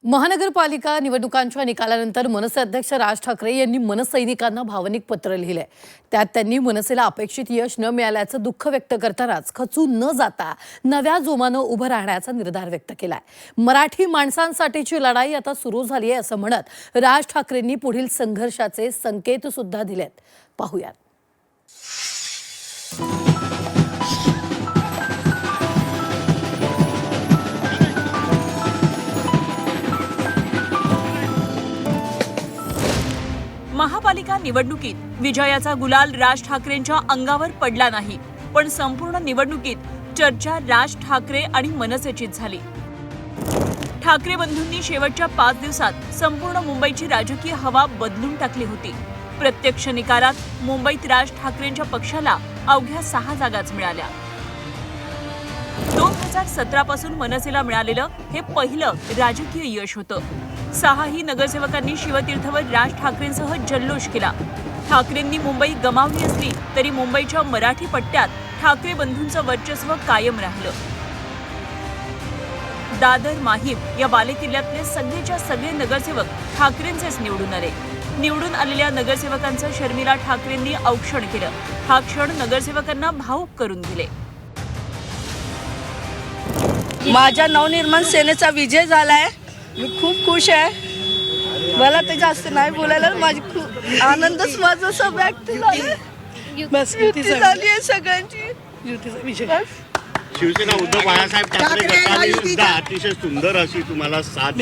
महानगरपालिका निवडणुकांच्या निकालानंतर मनसे अध्यक्ष राज ठाकरे यांनी मनसैनिकांना भावनिक पत्र लिहिलंय। त्यात त्यांनी मनसेला अपेक्षित यश न मिळाल्याचं दुःख व्यक्त करतानाच खचून न जाता नव्या जोमानं उभं राहण्याचा निर्धार व्यक्त केलाय। मराठी माणसांसाठीची लढाई आता सुरू झाली आहे असं म्हणत राज ठाकरेंनी पुढील संघर्षाचे संकेत सुद्धा दिलेत। पाहूयात। महापालिका निवडणुकीत विजयाचा गुलाल राज ठाकरेंच्या अंगावर पडला नाही, पण संपूर्ण निवडणुकीत चर्चा राज ठाकरे आणि मनसेचीच झाली। ठाकरे बंधूंनी शेवटच्या 5 दिवसात संपूर्ण मुंबईची राजकीय हवा बदलून टाकली होती। प्रत्यक्ष निकालात मुंबईत राज ठाकरेंच्या पक्षाला अवघ्या 6 जागाच मिळाल्या। 2017 पासून मनसेला मिळालेलं हे पहिलं राजकीय यश होतं। 6ही नगरसेवकांनी शिवतीर्थवर राज ठाकरेंसह जल्लोष केला। ठाकरेंनी मुंबई गमावली असली तरी मुंबईच्या मराठी पट्ट्यात ठाकरे बंधूंचं वर्चस्व कायम राहिलं। दादर माहीम या बालेकिल्ल्यातले सगळेच्या सगळे नगरसेवक ठाकरेंचेच निवडून आले। निवडून आलेल्या नगरसेवकांचं शर्मिला ठाकरेंनी औक्षण केलं। हा क्षण नगरसेवकांना भावुक करून दिले। माझ्या नवनिर्माण सेनेचा विजय झालाय, मी खूप खुश आहे। मला ते जास्त नाही बोलायला, माझी खूप आनंदच माझं सब व्यक्त झालं। बस युती झाली आहे सगळ्यांची, युतीचा विजय। शिवसेना उद्धव बाळासाहेब ठाकरे गटाने सुद्धा अतिशय सुंदर अशी तुम्हाला साथ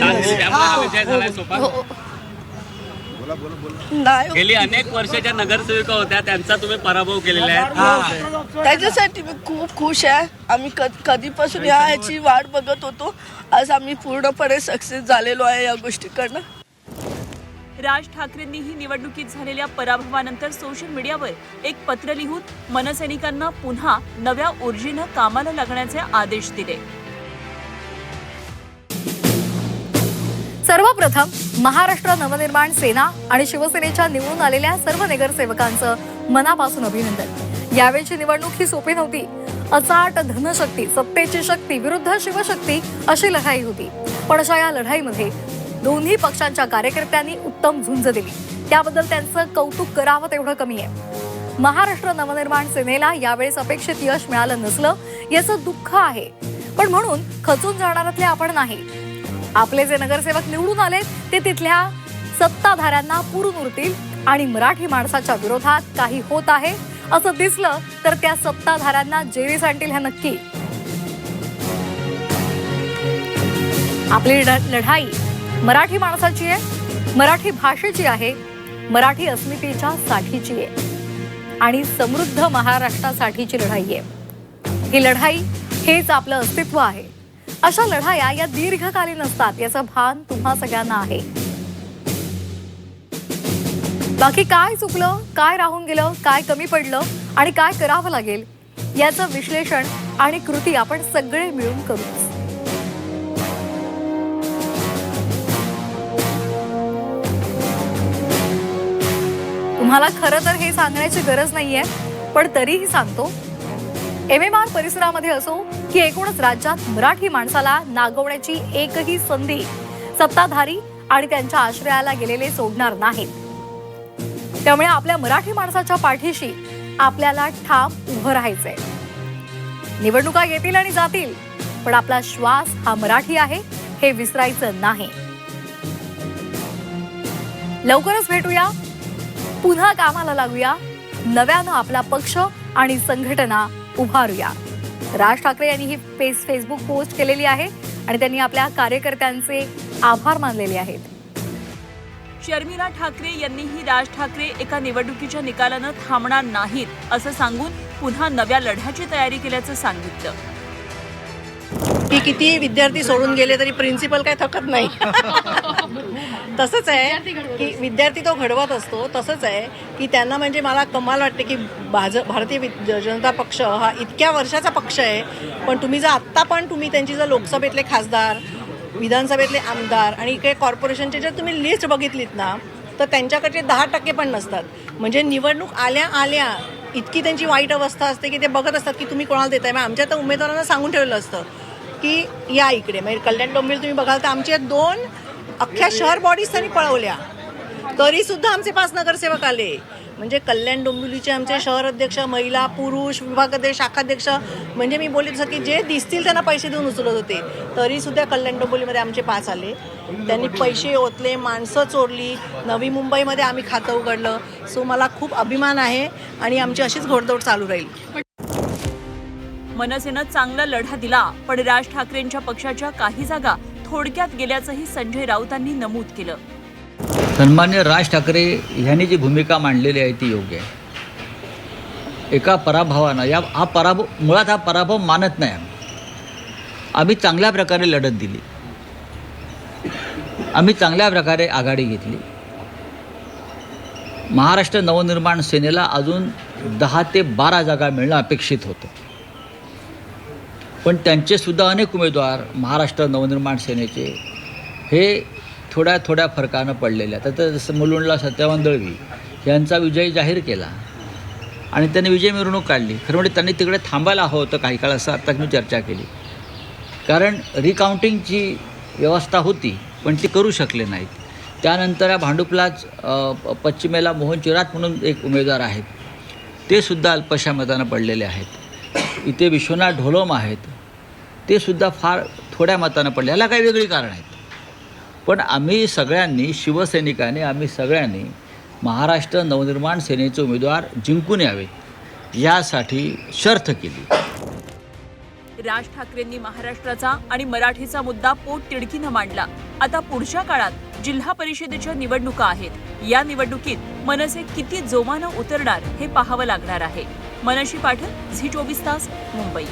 गेली अनेक वर्षाच्या नगरसेविका होत्या, त्यांचा तुम्ही पराभव केलेला आहे। त्याच्यासाठी मी खूप खुश आहे। आम्ही कधीपासून याची वाट बघत होतो, आज आम्ही पूर्णपणे सक्सेस झालेलो आहे या गोष्टीकडनं। राज ठाकरेंनीही निवडणुकीत झालेल्या पराभवानंतर सोशल मीडियावर एक पत्र लिहून मनसैनिकांना पुन्हा नव्या ऊर्जेनं कामाला लागण्याचे आदेश दिले। सर्वप्रथम महाराष्ट्र नवनिर्माण सेना आणि शिवसेनेच्या निवडून आलेल्या सर्व नगरसेवकांचं मनापासून अभिनंदन। यावेळची निवडणूक ही सोपी नव्हती। अचाट धनशक्ती, सत्तेची शक्ती विरुद्ध शिवशक्ती अशी लढाई होती, पण अशा या लढाईमध्ये दोन्ही पक्षांच्या कार्यकर्त्यांनी उत्तम झुंज दिली। त्याबद्दल त्यांचं कौतुक करावं तेवढं कमी आहे। महाराष्ट्र नवनिर्माण सेनेला यावेळेस अपेक्षित यश मिळालं नसलं याचं दुःख आहे, पण म्हणून खचून जाणारातले आपण नाही। आपले जे नगरसेवक निवडून आले ते तिथल्या सत्ताधाऱ्यांना पुरून उरतील आणि मराठी माणसाच्या विरोधात काही होत आहे असं दिसलं तर त्या सत्ताधाऱ्यांना जेरीस आणतील हे नक्की। आपली लढाई मराठी माणसाची आहे, मराठी भाषेची आहे, मराठी अस्मितेच्या साठीची आहे आणि समृद्ध महाराष्ट्रासाठीची लढाई आहे। ही लढाई हेच आपलं अस्तित्व आहे। अशा लढाया या दीर्घकालीन असतात याचं भान तुम्हा सगळ्यांना आहे। बाकी काय चुकलं, काय राहून गेलं, काय कमी पडलं आणि काय करावं लागेल याचं विश्लेषण आणि कृती आपण सगळे मिळून करू। तुम्हाला खरं तर हे सांगण्याची गरज नाहीये, पण तरीही सांगतो। MMR परिसरामध्ये असो की एकूणच राज्यात मराठी माणसाला नागवण्याची एकही संधी सत्ताधारी आणि त्यांच्या आश्रयाला गेलेले सोडणार नाहीत। त्यामुळे आपल्या मराठी माणसाच्या पाठीशी आपल्याला ठाम उभं राहायचंय। निवडणुका येतील आणि जातील, पण आपला श्वास हा मराठी आहे हे विसरायचं नाही। लवकरच भेटूया, पुन्हा कामाला लागूया, नव्यानं आपला पक्ष आणि संघटना उभारूया। राज ठाकरे यांनी ही फेसबुक पोस्ट केलेली आहे आणि त्यांनी आपल्या कार्यकर्त्यांचे आभार मानलेले आहेत। शर्मिला ठाकरे यांनीही राज ठाकरे एका निवडणुकीच्या निकालानं थांबणार नाहीत असं सांगून पुन्हा नव्या लढ्याची तयारी केल्याचं सांगितलं। की किती विद्यार्थी सोडून गेले तरी प्रिन्सिपल काय थकत नाही। तसंच आहे की विद्यार्थी तो घडवत असतो। तसंच आहे की त्यांना म्हणजे मला कमाल वाटते की भारतीय जनता पक्ष हा इतक्या वर्षाचा पक्ष आहे, पण तुम्ही जर आत्ता पण त्यांची जर लोकसभेतले खासदार, विधानसभेतले आमदार आणि इकडे कॉर्पोरेशनचे जर तुम्ही लिस्ट बघितलीत ना तर त्यांच्याकडे 10% पण नसतात। म्हणजे निवडणूक आल्या आल्या इतकी त्यांची वाईट अवस्था असते की ते बघत असतात की तुम्ही कोणाला देताय। आमच्या तर उमेदवारांना सांगून ठेवलं असतं की या इकडे, म्हणजे कल्याण डोंबिवली तुम्ही बघाल तर आमचे 2 अख्ख्या शहर बॉडीज त्यांनी पळवल्या, तरी सुद्धा आमचे 5 नगरसेवक आले. म्हणजे कल्याण डोंबिवलीचे आमचे शहर अध्यक्ष, महिला, पुरुष, विभागाध्यक्ष, शाखाध्यक्ष, म्हणजे मी बोलले तसं की जे दिसतील त्यांना पैसे देऊन उचलत होते, तरी सुद्धा कल्याण डोंबिवलीमध्ये आमचे 5 आले. त्यांनी पैसे ओतले, माणसं चोरली. नवी मुंबईमध्ये आम्ही खातं उघडलं. सो मला खूप अभिमान आहे आणि आमची अशीच घोडदौड चालू राहील. मनसेनं चांगला लढा दिला, पण राज ठाकरेंच्या पक्षाच्या काही जागा थोडक्यात गेल्याचंही संजय राऊतांनी नमूद केलं. सन्मान्य राज ठाकरे यांनी जी भूमिका मांडलेली आहे ती योग्य आहे. एका पराभवानं मुळात हा पराभव मानत नाही. आम्ही चांगल्या प्रकारे लढत दिली, आम्ही चांगल्या प्रकारे आघाडी घेतली. महाराष्ट्र नवनिर्माण सेनेला अजून 10 ते 12 जागा मिळणं अपेक्षित होतं, पण त्यांचेसुद्धा अनेक उमेदवार महाराष्ट्र नवनिर्माण सेनेचे हे थोड्या फरकानं पडलेले आहेत. आता जसं मुलुंडला सत्यवान दळवी यांचा विजय जाहीर केला आणि त्यांनी विजय मिरवणूक काढली. खरं म्हणजे त्यांनी तिकडे थांबायला हवं होतं काही काळ, असं आता मी चर्चा केली. कारण रिकाउंटिंगची व्यवस्था होती पण ती करू शकले नाहीत. त्यानंतर या भांडुपलाच पश्चिमेला मोहन चिरात म्हणून एक उमेदवार आहेत, ते सुद्धा अल्पशा मतानं पडलेले आहेत. इथे विश्वनाथ ढोलम आहेत, ते सुद्धा फार थोड्या मतानं पडले. याला काही वेगळी कारणं आहेत. पण आम्ही सगळ्यांनी, शिवसैनिकांनी, आम्ही सगळ्यांनी महाराष्ट्र नवनिर्माण सेनेचे उमेदवार जिंकून यावेत यासाठी शर्थ केली. राज ठाकरेंनी महाराष्ट्राचा आणि मराठीचा मुद्दा पोटतिडकीनं मांडला. आता पुढच्या काळात जिल्हा परिषदेच्या निवडणुका आहेत. या निवडणुकीत मनसे किती जोमानं उतरणार हे पाहावं लागणार आहे. मनशी पाठक, झी 24 तास, मुंबई.